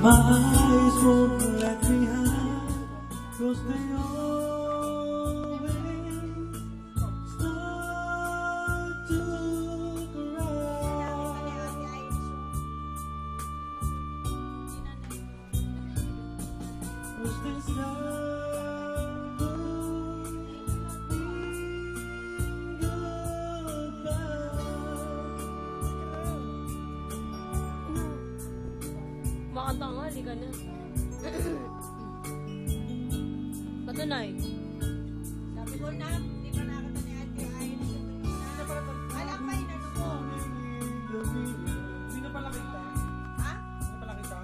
My eyes won't let me hide, 'cause they always start to cry. 'Cause they start to Makatanga, hindi ka na. Patunay. Sabi ko na, hindi pa nakita ni Ate Ay. Alam pa yun, ano mo? Hindi na pala kita? Ha? Hindi na pala kita?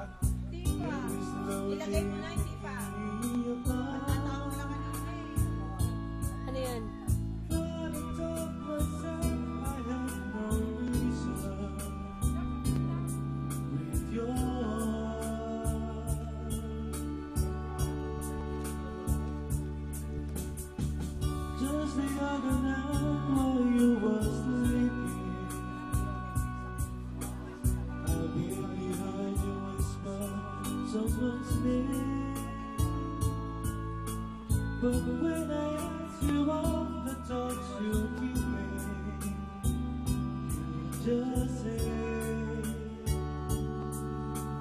Hindi pa. Ilagay mo na, hindi pa. Natatawa lang kanina eh. Ano yan? Just the other night while you were sleeping, I've been behind you whisper someone's name. But when I ask you all the thoughts you give me, you just say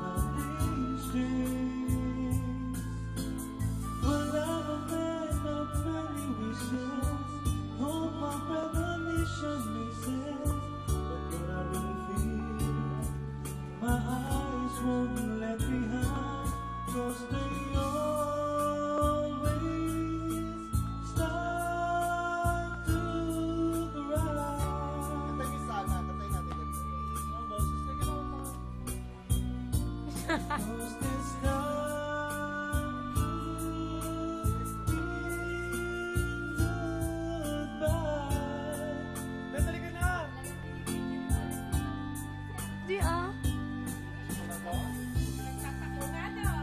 nothing strange. Well, I'm a man of many wishes, hope my premonition makes sense. But when I really feel, my eyes won't let me hide, 'cause they always start to cry. 'Cause they start goodbye. Dadali ka na! Di ah. Nagtatakbo nga daw.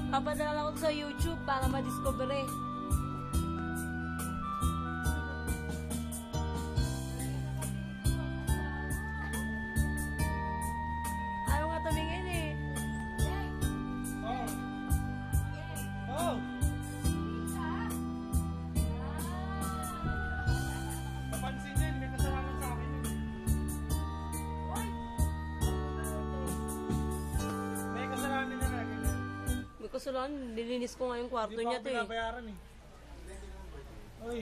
Papadala ko sa YouTube para ma-discover eh. Ayaw nga tumingin eh. Oh! Oh! Napansin niya, may kasalanan sa akin. May kasalanan niya na ganyan. May kasalanan, nilinis ko nga yung kwarto Hindi pa niya ako to eh. pinabayaran eh. Oy!